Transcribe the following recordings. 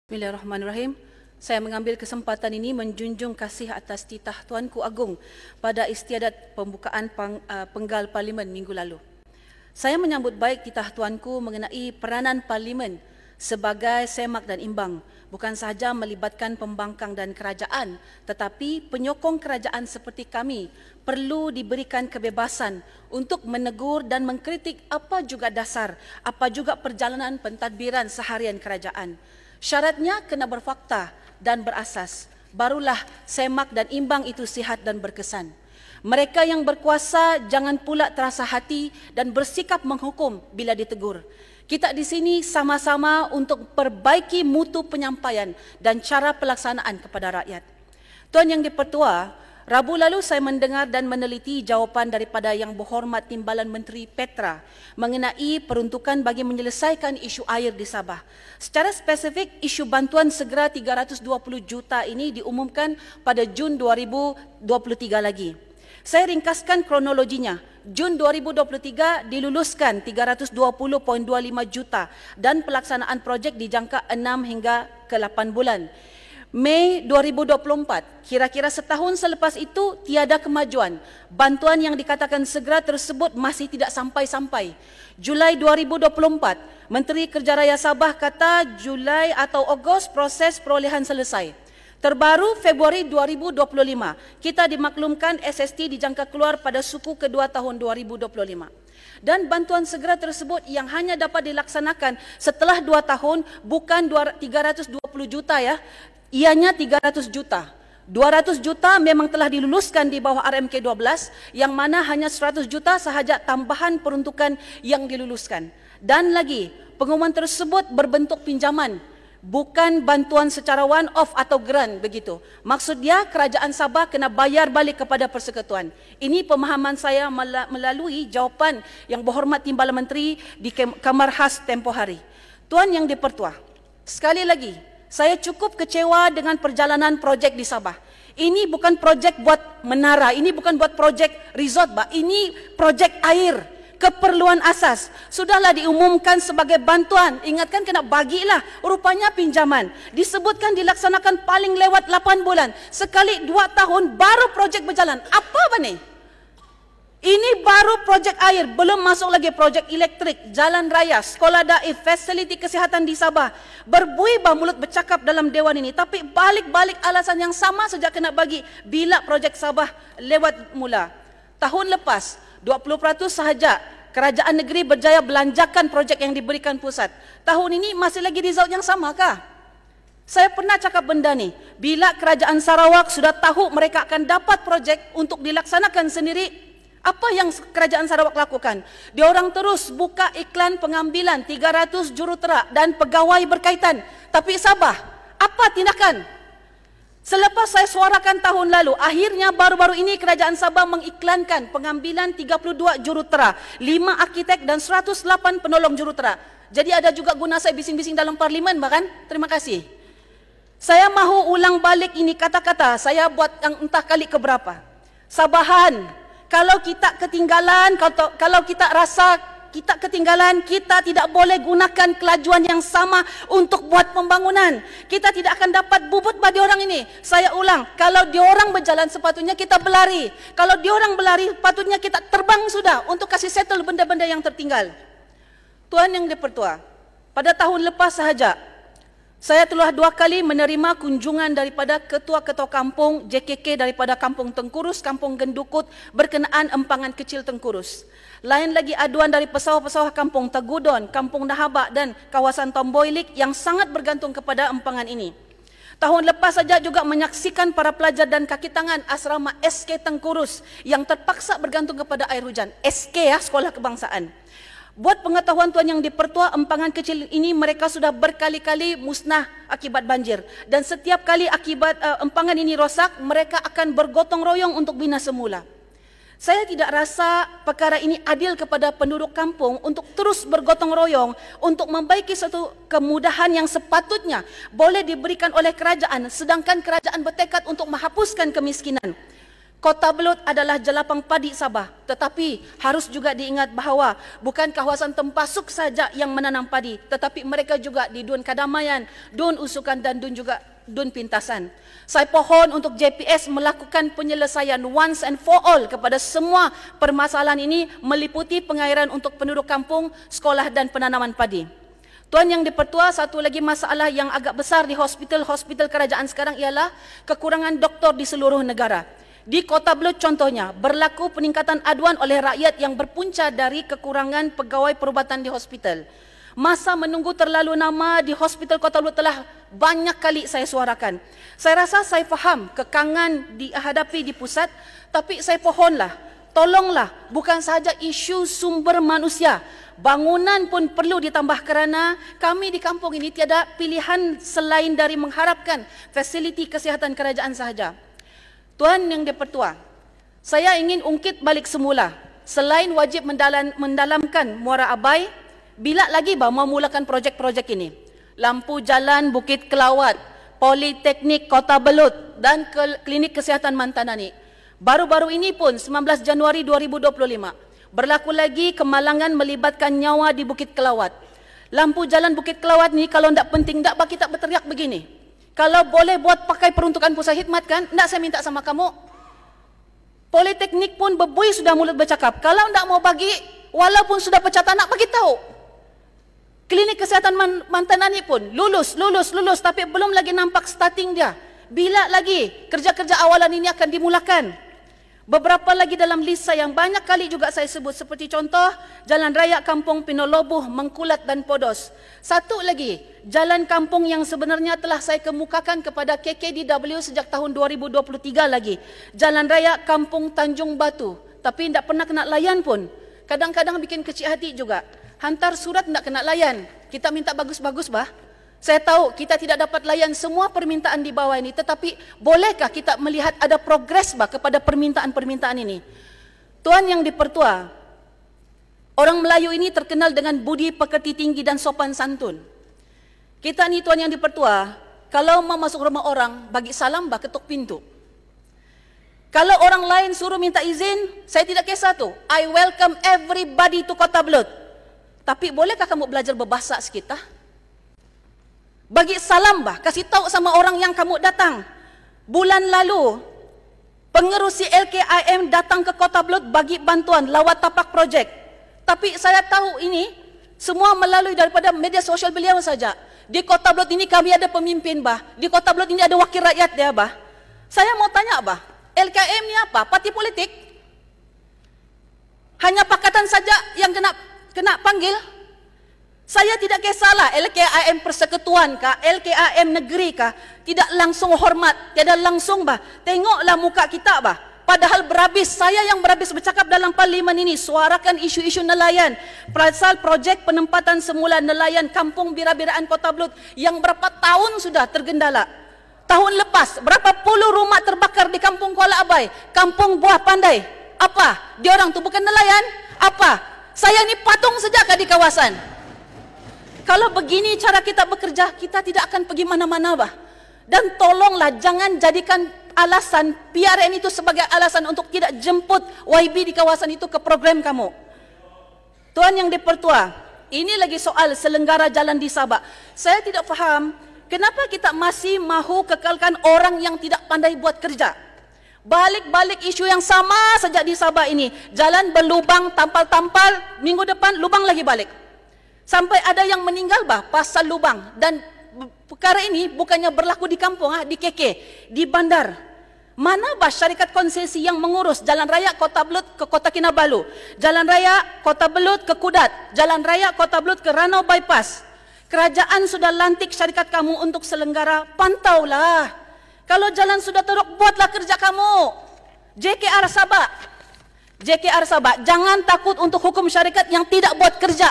Bismillahirrahmanirrahim. Saya mengambil kesempatan ini menjunjung kasih atas titah Tuanku Agung pada istiadat pembukaan penggal Parlimen minggu lalu. Saya menyambut baik titah Tuanku mengenai peranan Parlimen sebagai semak dan imbang, bukan sahaja melibatkan pembangkang dan kerajaan, tetapi penyokong kerajaan seperti kami perlu diberikan kebebasan untuk menegur dan mengkritik apa juga dasar, apa juga perjalanan pentadbiran seharian kerajaan. Syaratnya kena berfakta dan berasas. Barulah semak dan imbang itu sihat dan berkesan. Mereka yang berkuasa jangan pula terasa hati dan bersikap menghukum bila ditegur. Kita di sini sama-sama untuk perbaiki mutu penyampaian dan cara pelaksanaan kepada rakyat. Tuan Yang di-Pertua, Rabu lalu saya mendengar dan meneliti jawapan daripada Yang Berhormat Timbalan Menteri Petra mengenai peruntukan bagi menyelesaikan isu air di Sabah. Secara spesifik, isu bantuan segera 320 juta ini diumumkan pada Jun 2023 lagi. Saya ringkaskan kronologinya. Jun 2023 diluluskan 320.25 juta dan pelaksanaan projek dijangka 6 hingga ke 8 bulan. Mei 2024, kira-kira setahun selepas itu tiada kemajuan. Bantuan yang dikatakan segera tersebut masih tidak sampai-sampai. Julai 2024, Menteri Kerja Raya Sabah kata Julai atau Ogos proses perolehan selesai. Terbaru Februari 2025, kita dimaklumkan SST dijangka keluar pada suku kedua tahun 2025. Dan bantuan segera tersebut yang hanya dapat dilaksanakan setelah 2 tahun, bukan 320 juta ya, ianya 300 juta. 200 juta memang telah diluluskan di bawah RMK 12, yang mana hanya 100 juta sahaja tambahan peruntukan yang diluluskan. Dan lagi, pengumuman tersebut berbentuk pinjaman, bukan bantuan secara one-off atau grant begitu. Maksud dia, kerajaan Sabah kena bayar balik kepada persekutuan. Ini pemahaman saya melalui jawapan Yang Berhormat Timbalan Menteri di Kamar Khas tempoh hari. Tuan Yang di-Pertua, sekali lagi, saya cukup kecewa dengan perjalanan projek di Sabah. Ini bukan projek buat menara, ini bukan buat projek resort, ini projek air, keperluan asas. Sudahlah diumumkan sebagai bantuan, ingatkan kena bagilah, rupanya pinjaman. Disebutkan dilaksanakan paling lewat 8 bulan, sekali 2 tahun baru projek berjalan. Apa ni? Ini baru projek air, belum masuk lagi projek elektrik, jalan raya, sekolah daif, fasiliti kesihatan di Sabah. Berbuih mulut bercakap dalam dewan ini, tapi balik-balik alasan yang sama sejak kena bagi bila projek Sabah lewat mula. Tahun lepas, 20% sahaja kerajaan negeri berjaya belanjakan projek yang diberikan pusat. Tahun ini masih lagi result yang samakah? Saya pernah cakap benda ni, bila kerajaan Sarawak sudah tahu mereka akan dapat projek untuk dilaksanakan sendiri, apa yang kerajaan Sarawak lakukan? Diorang terus buka iklan pengambilan 300 jurutera dan pegawai berkaitan. Tapi Sabah, apa tindakan? Selepas saya suarakan tahun lalu, akhirnya baru-baru ini kerajaan Sabah mengiklankan pengambilan 32 jurutera, 5 arkitek dan 108 penolong jurutera. Jadi ada juga guna saya bising-bising dalam parlimen, bahkan. Terima kasih. Saya mahu ulang balik ini kata-kata saya buat yang entah kali keberapa. Sabahan, kalau kita ketinggalan, kalau kita rasa kita ketinggalan, kita tidak boleh gunakan kelajuan yang sama untuk buat pembangunan. Kita tidak akan dapat bubut bagi orang ini. Saya ulang, kalau diorang berjalan sepatutnya kita berlari. Kalau diorang berlari, patutnya kita terbang sudah untuk kasih settle benda-benda yang tertinggal. Tuan Yang di-Pertua, pada tahun lepas sahaja, saya telah 2 kali menerima kunjungan daripada ketua-ketua kampung JKK daripada Kampung Tengkurus, Kampung Gendukut berkenaan empangan kecil Tengkurus. Lain lagi aduan dari pesawah-pesawah Kampung Tagudon, Kampung Dahabak dan kawasan Tomboilik yang sangat bergantung kepada empangan ini. Tahun lepas saja juga menyaksikan para pelajar dan kaki tangan asrama SK Tengkurus yang terpaksa bergantung kepada air hujan. SK ya, Sekolah Kebangsaan. Buat pengetahuan Tuan Yang di-Pertua, empangan kecil ini mereka sudah berkali-kali musnah akibat banjir. Dan setiap kali akibat empangan ini rosak, mereka akan bergotong royong untuk bina semula. Saya tidak rasa perkara ini adil kepada penduduk kampung untuk terus bergotong royong untuk membaiki satu kemudahan yang sepatutnya boleh diberikan oleh kerajaan, sedangkan kerajaan bertekad untuk menghapuskan kemiskinan. Kota Belud adalah jelapang padi Sabah, tetapi harus juga diingat bahawa bukan kawasan Tempasuk saja yang menanam padi, tetapi mereka juga di Dun Kadamaian, Dun Usukan dan juga Dun Pintasan. Saya pohon untuk JPS melakukan penyelesaian once and for all kepada semua permasalahan ini, meliputi pengairan untuk penduduk kampung, sekolah dan penanaman padi. Tuan Yang di-Pertua, satu lagi masalah yang agak besar di hospital kerajaan sekarang ialah kekurangan doktor di seluruh negara. Di Kota Belud contohnya, berlaku peningkatan aduan oleh rakyat yang berpunca dari kekurangan pegawai perubatan di hospital. Masa menunggu terlalu lama di hospital Kota Belud telah banyak kali saya suarakan. Saya rasa saya faham kekangan dihadapi di pusat, tapi saya pohonlah, tolonglah, bukan sahaja isu sumber manusia, bangunan pun perlu ditambah kerana kami di kampung ini tiada pilihan selain dari mengharapkan fasiliti kesihatan kerajaan sahaja. Tuan Yang di-Pertua, saya ingin ungkit balik semula. Selain wajib mendalamkan Muara Abai, bila lagi memulakan projek-projek ini? Lampu jalan Bukit Kelawat, Politeknik Kota Belud dan Klinik Kesihatan Mantanani. Baru-baru ini pun 19 Januari 2025, berlaku lagi kemalangan melibatkan nyawa di Bukit Kelawat. Lampu jalan Bukit Kelawat ni kalau tidak penting, tidak bagi kita berteriak begini. Kalau boleh buat pakai peruntukan pusat khidmat kan, tidak saya minta sama kamu. Politeknik pun bebui sudah mulut bercakap. Kalau tidak mau bagi, walaupun sudah pecah tanah, bagi tahu. Klinik Kesihatan Mantanani pun lulus, tapi belum lagi nampak starting dia. Bila lagi kerja-kerja awalan ini akan dimulakan? Beberapa lagi dalam list saya yang banyak kali juga saya sebut, seperti contoh Jalan Raya Kampung Pinolobuh, Mengkulat dan Podos. Satu lagi, jalan kampung yang sebenarnya telah saya kemukakan kepada KKDW sejak tahun 2023 lagi. Jalan Raya Kampung Tanjung Batu, tapi tidak pernah kena layan pun. Kadang-kadang bikin kecil hati juga. Hantar surat tidak kena layan. Kita minta bagus-bagus bah. Saya tahu kita tidak dapat layan semua permintaan di bawah ini, tetapi bolehkah kita melihat ada progres bah kepada permintaan-permintaan ini? Tuan Yang di-Pertua, orang Melayu ini terkenal dengan budi pekerti tinggi dan sopan santun. Kita ni Tuan Yang di-Pertua, kalau mau masuk rumah orang, bagi salam bah ketuk pintu. Kalau orang lain suruh minta izin, saya tidak kisah tu. I welcome everybody to Kota Belud. Tapi bolehkah kamu belajar berbahasa sikit? Bagi salam bah, kasih tahu sama orang yang kamu datang. Bulan lalu, pengerusi LKIM datang ke Kota Belud bagi bantuan lawat tapak projek. Tapi saya tahu ini semua melalui daripada media sosial beliau saja. Di Kota Belud ini kami ada pemimpin bah. Di Kota Belud ini ada wakil rakyat dia bah. Saya mau tanya bah, LKIM ni apa? Parti politik? Hanya pakatan saja yang kena panggil? Saya tidak kisahlah LKIM persekutuan kah, LKIM negeri kah, tidak langsung hormat, tidak langsung bah. Tengoklah muka kita bah. Padahal berhabis, saya yang berhabis bercakap dalam parlimen ini, suarakan isu-isu nelayan. Pasal projek penempatan semula nelayan Kampung Bira-Biraan Kota Belud yang berapa tahun sudah tergendala. Tahun lepas, berapa puluh rumah terbakar di Kampung Kuala Abai, Kampung Buah Pandai. Apa? Diorang tu bukan nelayan? Apa? Saya ni patung sajakah di kawasan? Kalau begini cara kita bekerja, kita tidak akan pergi mana-mana bah. Dan tolonglah jangan jadikan alasan PRN itu sebagai alasan untuk tidak jemput YB di kawasan itu ke program kamu. Tuan Yang di-Pertua, ini lagi soal selenggara jalan di Sabah. Saya tidak faham kenapa kita masih mahu kekalkan orang yang tidak pandai buat kerja. Balik-balik isu yang sama sejak di Sabah ini. Jalan berlubang, tampal-tampal, minggu depan lubang lagi balik. Sampai ada yang meninggal bah pasal lubang. Dan perkara ini bukannya berlaku di kampung, di KK, di bandar. Mana bah syarikat konsesi yang mengurus Jalan Raya Kota Belud ke Kota Kinabalu, Jalan Raya Kota Belud ke Kudat, Jalan Raya Kota Belud ke Ranau Bypass. Kerajaan sudah lantik syarikat kamu untuk selenggara, pantaulah. Kalau jalan sudah teruk, buatlah kerja kamu. JKR Sabah, jangan takut untuk hukum syarikat yang tidak buat kerja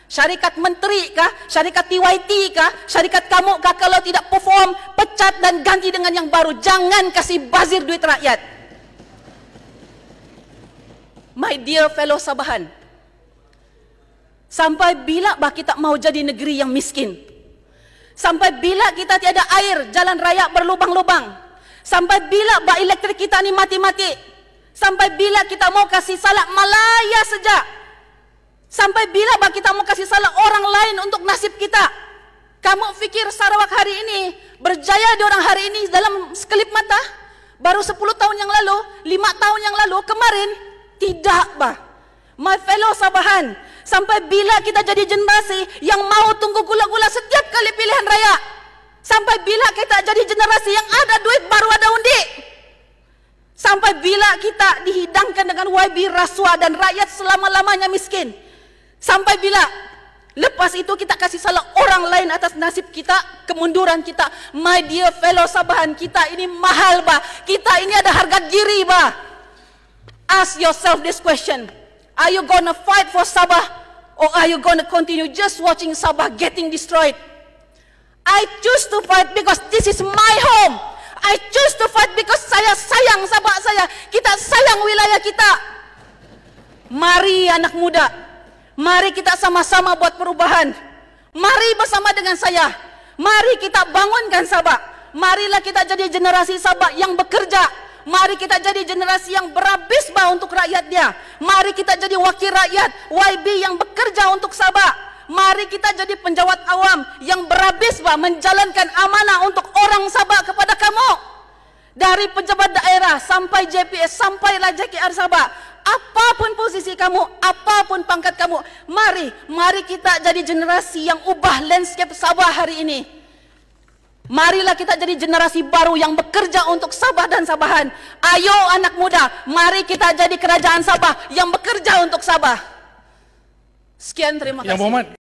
Syarikat menteri kah, syarikat TYT kah, syarikat kamu kah, kalau tidak perform, pecat dan ganti dengan yang baru. Jangan kasih bazir duit rakyat. My dear fellow Sabahan, sampai bila bah kita mau jadi negeri yang miskin? Sampai bila kita tiada air, jalan raya berlubang-lubang? Sampai bila bak elektrik kita ni mati-mati? Sampai bila kita mau kasih salah Malaya saja? Sampai bila bak kita mau kasih salah orang lain untuk nasib kita? Kamu fikir Sarawak hari ini berjaya di orang hari ini dalam sekelip mata? Baru 10 tahun yang lalu, 5 tahun yang lalu, kemarin? Tidak, bah. My fellow Sabahan, sampai bila kita jadi generasi yang mau tunggu gula-gula setiap kali pilihan raya? Sampai bila kita jadi generasi yang ada duit baru ada undi? Sampai bila kita dihidangkan dengan YB rasuah dan rakyat selama-lamanya miskin? Sampai bila lepas itu kita kasih salah orang lain atas nasib kita, kemunduran kita? My dear fellow Sabahan, kita ini mahal, bah. Kita ini ada harga diri, bah. Ask yourself this question. Are you gonna fight for Sabah, or are you gonna continue just watching Sabah getting destroyed? I choose to fight because this is my home. I choose to fight because saya sayang Sabah saya. Kita sayang wilayah kita. Mari anak muda, mari kita sama-sama buat perubahan. Mari bersama dengan saya, mari kita bangunkan Sabah. Marilah kita jadi generasi Sabah yang bekerja. Mari kita jadi generasi yang berhabis bah untuk rakyat dia. Mari kita jadi wakil rakyat YB yang bekerja untuk Sabah. Mari kita jadi penjawat awam yang berhabis bah menjalankan amanah untuk orang Sabah kepada kamu. Dari pejabat daerah sampai JPS, sampailah JKR Sabah. Apapun posisi kamu, apapun pangkat kamu, mari kita jadi generasi yang ubah landscape Sabah hari ini. Marilah kita jadi generasi baru yang bekerja untuk Sabah dan Sabahan. Ayo anak muda, mari kita jadi kerajaan Sabah yang bekerja untuk Sabah. Sekian, terima kasih.